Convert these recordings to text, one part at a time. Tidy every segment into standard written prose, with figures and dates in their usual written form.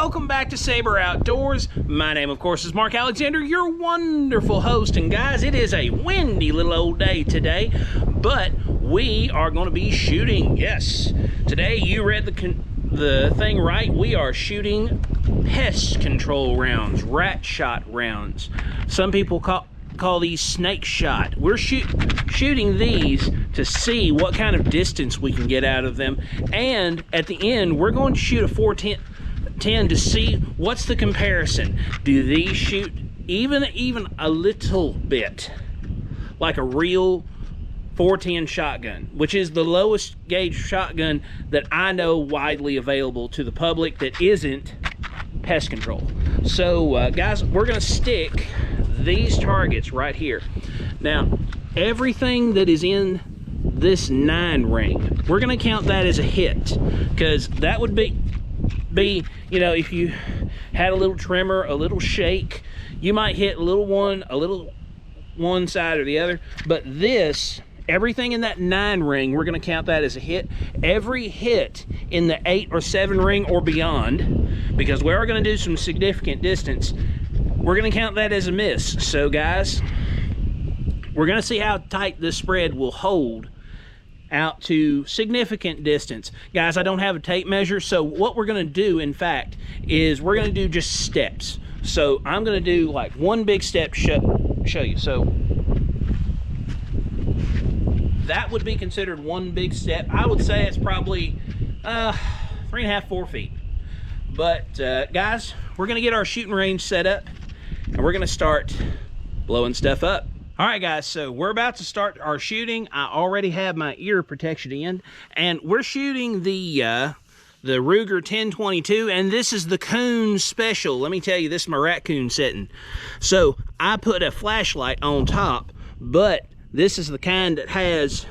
welcome back to Saber Outdoors. My name, of course, is Mark Alexander, your wonderful host. And guys, it is a windy little old day today, but we are going to be shooting. Yes, today you read the thing right. We are shooting pest control rounds, rat shot rounds. Some people call these snake shot. We're shooting these to see what kind of distance we can get out of them, and at the end we're going to shoot a 410 to see what's the comparison. Do these shoot even a little bit like a real 410 shotgun, which is the lowest gauge shotgun that I know widely available to the public that isn't pest control. So guys, we're gonna stick these targets right here. Now, everything that is in this 9 ring, we're gonna count that as a hit, because that would be, you know, if you had a little tremor, a little shake, you might hit a little one side or the other. But this, everything in that 9 ring, we're gonna count that as a hit. Every hit in the 8 or 7 ring or beyond, because we are gonna do some significant distance, we're gonna count that as a miss. So guys, we're gonna see how tight this spread will hold out to significant distance. Guys, I don't have a tape measure, so what we're gonna do, in fact, is we're gonna do just steps. So I'm gonna do like one big step, show you. So that would be considered one big step. I would say it's probably 3.5, 4 feet. But guys, we're gonna get our shooting range set up, and we're gonna start blowing stuff up. All right, guys, so we're about to start our shooting. I already have my ear protection in, and we're shooting the Ruger 1022, and this is the coon special. Let me tell you, this is my raccoon setting. So I put a flashlight on top, but this is the kind that has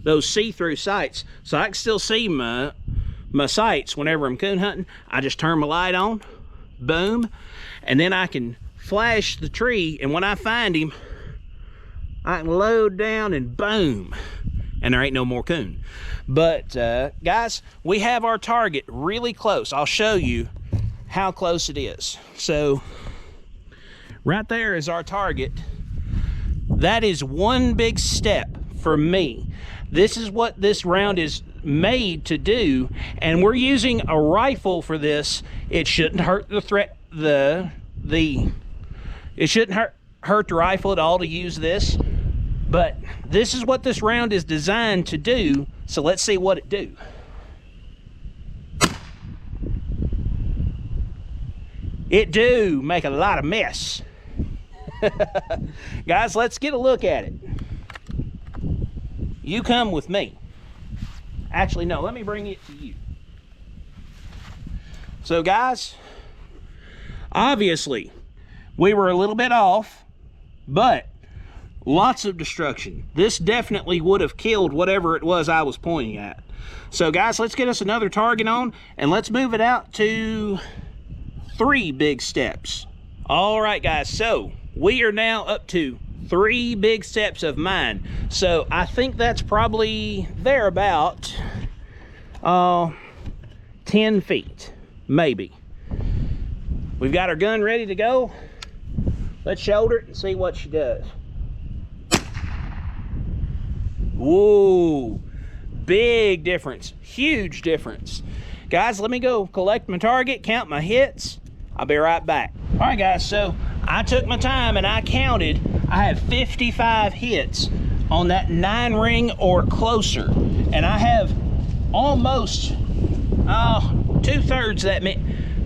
those see-through sights, so I can still see my sights whenever I'm coon hunting. I just turn my light on, boom, and then I can flash the tree, and when I find him, I can load down and boom, and there ain't no more coon. But guys, we have our target really close. I'll show you how close it is. So right there is our target. That is one big step for me. This is what this round is made to do, and we're using a rifle for this. It shouldn't hurt it shouldn't hurt the rifle at all to use this, but this is what this round is designed to do. So let's see what it do. It do make a lot of mess. Guys, let's get a look at it. You come with me. Actually, no, let me bring it to you. So guys, obviously we were a little bit off, but lots of destruction. This definitely would have killed whatever it was I was pointing at. So guys, let's get us another target on, and let's move it out to 3 big steps. All right, guys, so we are now up to 3 big steps of mine. So I think that's probably there about 10 feet, maybe. We've got our gun ready to go. Let's shoulder it and see what she does. Whoa, big difference, huge difference. Guys, let me go collect my target, count my hits. I'll be right back. All right, guys, so I took my time and I counted. I have 55 hits on that 9 ring or closer, and I have almost 2/3 that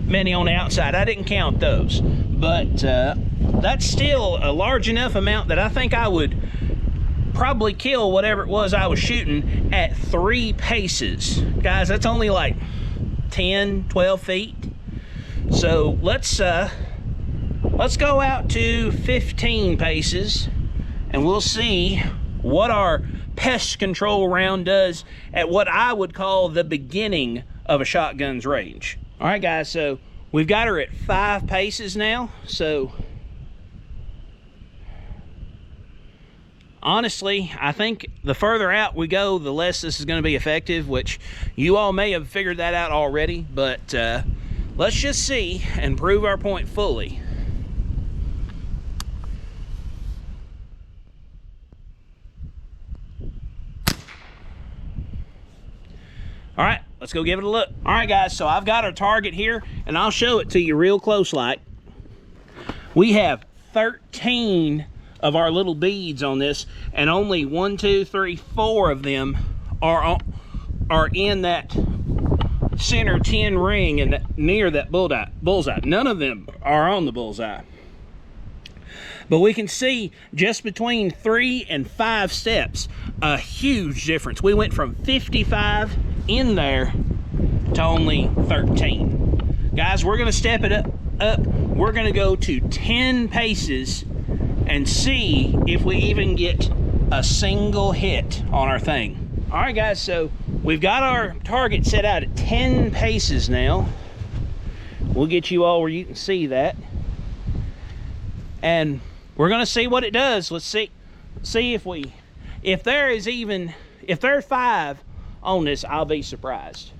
many on the outside. I didn't count those, but that's still a large enough amount that I think I would probably kill whatever it was I was shooting at 3 paces. Guys, that's only like 10, 12 feet. So let's go out to 15 paces, and we'll see what our pest control round does at what I would call the beginning of a shotgun's range. All right, guys, so we've got her at 5 paces now. So honestly, I think the further out we go, the less this is going to be effective, which you all may have figured that out already, but let's just see and prove our point fully. All right, let's go give it a look. All right, guys, so I've got our target here, and I'll show it to you real close like. We have 13 of our little beads on this, and only 1, 2, 3, 4 of them are in that center 10 ring and near that bullseye. None of them are on the bullseye. But we can see just between 3 and 5 steps a huge difference. We went from 55 in there to only 13. Guys, we're gonna step it up. We're gonna go to 10 paces and see if we even get a single hit on our thing. All right, guys, so we've got our target set out at 10 paces now. We'll get you all where you can see that. And we're gonna see what it does. Let's see if there's 5 on this, I'll be surprised.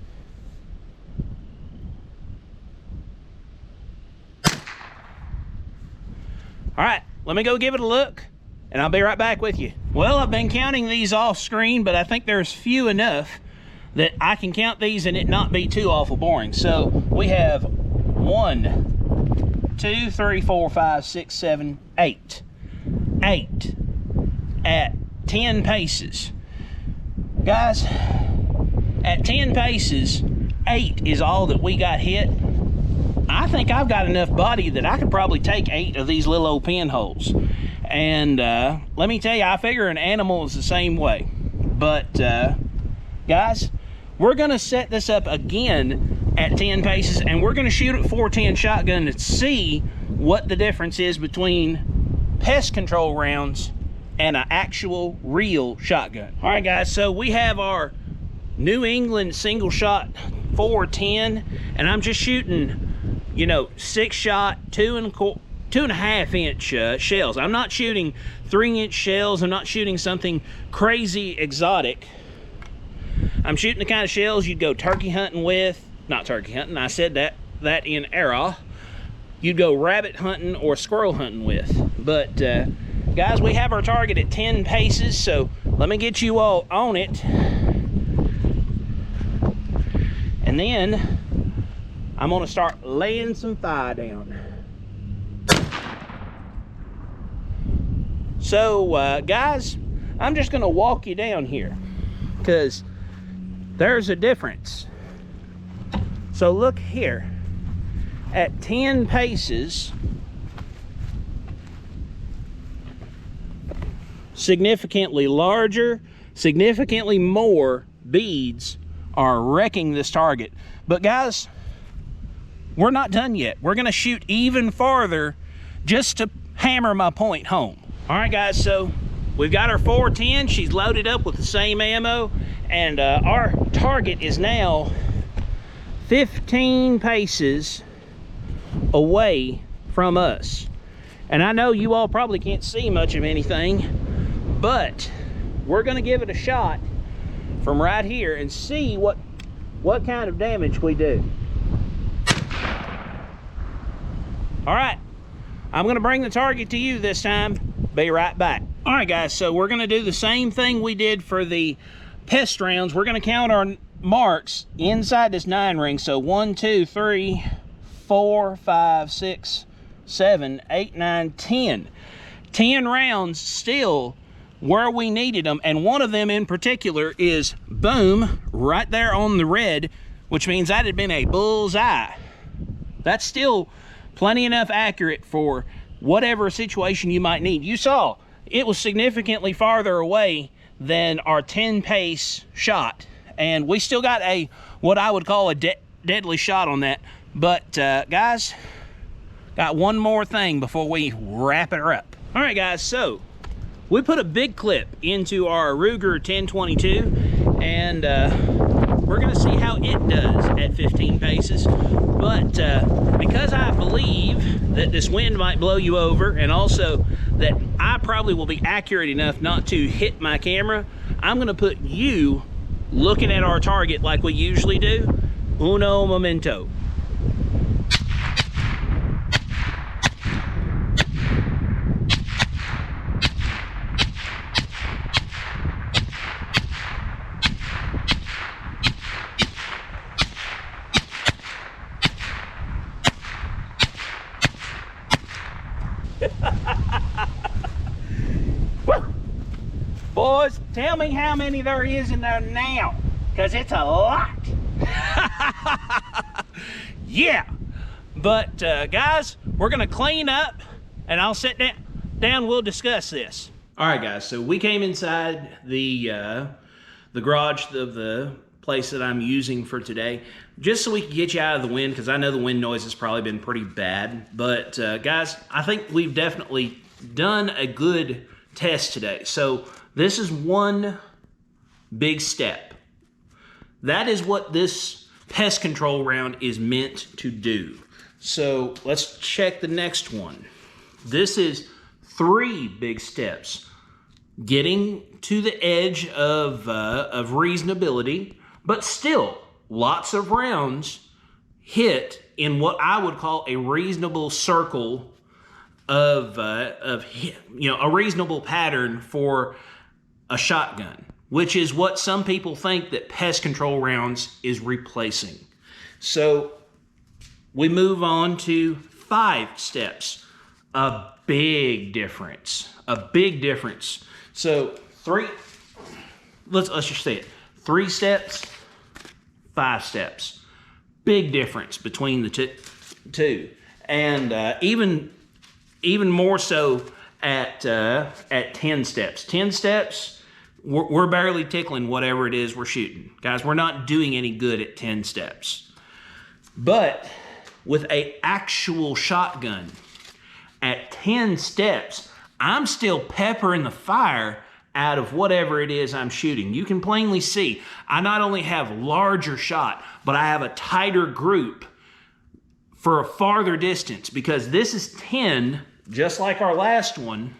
All right, let me go give it a look, and I'll be right back with you. Well, I've been counting these off screen, but I think there's few enough that I can count these and it not be too awful boring. So we have 1, 2, 3, 4, 5, 6, 7, 8. 8 at 10 paces. Guys, at 10 paces, 8 is all that we got hit. I think I've got enough body that I could probably take 8 of these little old pinholes. And let me tell you, I figure an animal is the same way. But guys, we're gonna set this up again at 10 paces, and we're gonna shoot at 410 shotgun to see what the difference is between pest control rounds and an actual real shotgun. All right, guys, so we have our New England single shot 410, and I'm just shooting, you know, 6-shot, 2.5 inch shells. I'm not shooting 3-inch shells. I'm not shooting something crazy exotic. I'm shooting the kind of shells you'd go turkey hunting with. Not turkey hunting, I said that in error. You'd go rabbit hunting or squirrel hunting with. But guys, we have our target at 10 paces, so let me get you all on it. And then I'm gonna start laying some fire down. So guys, I'm just gonna walk you down here because there's a difference. So look here, at 10 paces, significantly larger, significantly more beads are wrecking this target. But guys, we're not done yet. We're gonna shoot even farther just to hammer my point home. All right, guys, so we've got our 410. She's loaded up with the same ammo, and our target is now 15 paces away from us. And I know you all probably can't see much of anything, but we're gonna give it a shot from right here and see what kind of damage we do. All right, I'm gonna bring the target to you this time. Be right back. All right, guys, so we're gonna do the same thing we did for the pest rounds. We're gonna count our marks inside this 9 ring. So 1, 2, 3, 4, 5, 6, 7, 8, 9, 10. 10 rounds still where we needed them, and one of them in particular is boom, right there on the red, which means that had been a bullseye. That's still plenty enough accurate for whatever situation you might need. You saw it was significantly farther away than our 10 pace shot, and we still got a what I would call a deadly shot on that. But guys, got one more thing before we wrap it up. All right, guys, so we put a big clip into our Ruger 1022, and we're gonna see how it does at 15 paces. But because I believe that this wind might blow you over, and also that I probably will be accurate enough not to hit my camera, I'm gonna put you looking at our target like we usually do. Uno momento. Boys, tell me how many there is in there now, because it's a lot. Yeah, but guys, we're gonna clean up and I'll sit down, we'll discuss this. All right, guys, so we came inside the garage of the place that I'm using for today, just so we can get you out of the wind, because I know the wind noise has probably been pretty bad. But guys, I think we've definitely done a good test today. So this is one big step. That is what this pest control round is meant to do. So let's check the next one. This is 3 big steps. Getting to the edge of reasonability, but still lots of rounds hit in what I would call a reasonable circle of you know, a reasonable pattern for a shotgun, which is what some people think that pest control rounds is replacing. So we move on to 5 steps. A big difference. A big difference. So let's just say it. 3 steps, 5 steps. Big difference between the two. And even more so at 10 steps. 10 steps, we're barely tickling whatever it is we're shooting. Guys, we're not doing any good at 10 steps. But with an actual shotgun, at 10 steps, I'm still peppering the fire out of whatever it is I'm shooting. You can plainly see, I not only have larger shot, but I have a tighter group for a farther distance, because this is 10, just like our last one.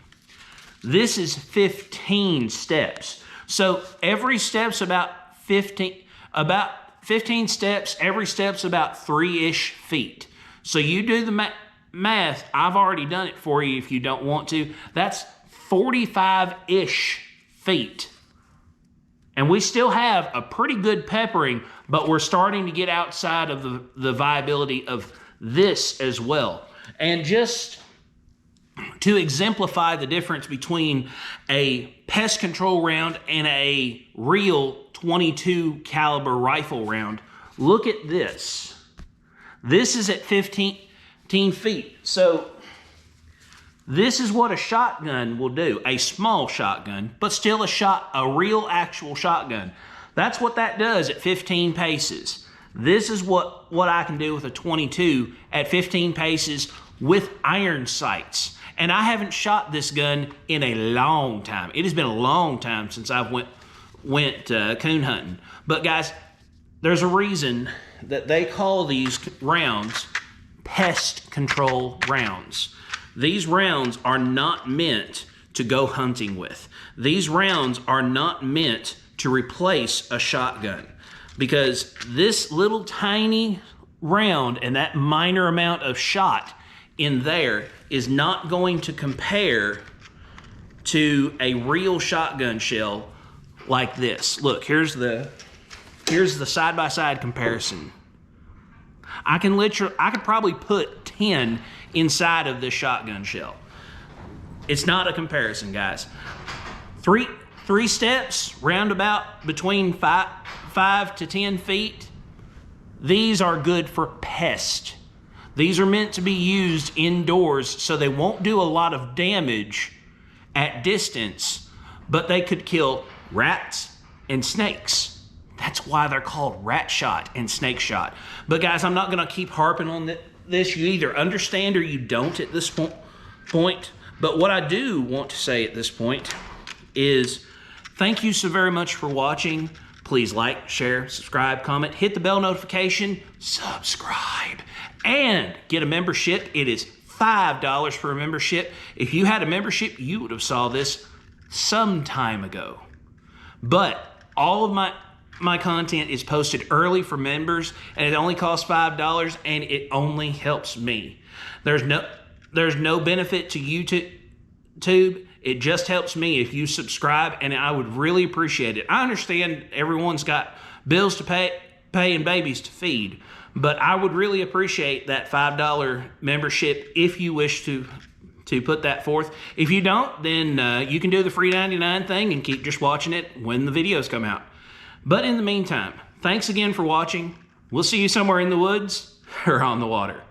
This is 15 steps. So every step's about 15 steps, every step's about 3-ish feet. So you do the math, I've already done it for you if you don't want to. That's 45-ish feet. And we still have a pretty good peppering, but we're starting to get outside of the viability of this as well. And just to exemplify the difference between a pest control round and a real 22 caliber rifle round, look at this. This is at 15 feet. So this is what a shotgun will do. A small shotgun, but still a real actual shotgun. That's what that does at 15 paces. This is what I can do with a 22 at 15 paces with iron sights. And I haven't shot this gun in a long time. It has been a long time since I've went coon hunting. But guys, there's a reason that they call these rounds pest control rounds. These rounds are not meant to go hunting with. These rounds are not meant to replace a shotgun, because this little tiny round and that minor amount of shot in there is not going to compare to a real shotgun shell like this. Look, here's the side-by-side comparison. I could probably put 10 inside of this shotgun shell. It's not a comparison, guys. Three steps, roundabout between 5 to 10 feet. These are good for pest. These are meant to be used indoors, so they won't do a lot of damage at distance, but they could kill rats and snakes. That's why they're called rat shot and snake shot. But guys, I'm not gonna keep harping on this. You either understand or you don't at this point. But what I do want to say at this point is thank you so very much for watching. Please like, share, subscribe, comment, hit the bell notification, subscribe, and get a membership. It is $5 for a membership. If you had a membership, you would have saw this some time ago. But all of my content is posted early for members, and it only costs $5, and it only helps me. There's no benefit to YouTube. It just helps me if you subscribe, and I would really appreciate it. I understand everyone's got bills to pay and babies to feed, but I would really appreciate that $5 membership if you wish to to put that forth. If you don't, then you can do the free 99 thing and keep just watching it when the videos come out. But in the meantime, thanks again for watching. We'll see you somewhere in the woods or on the water.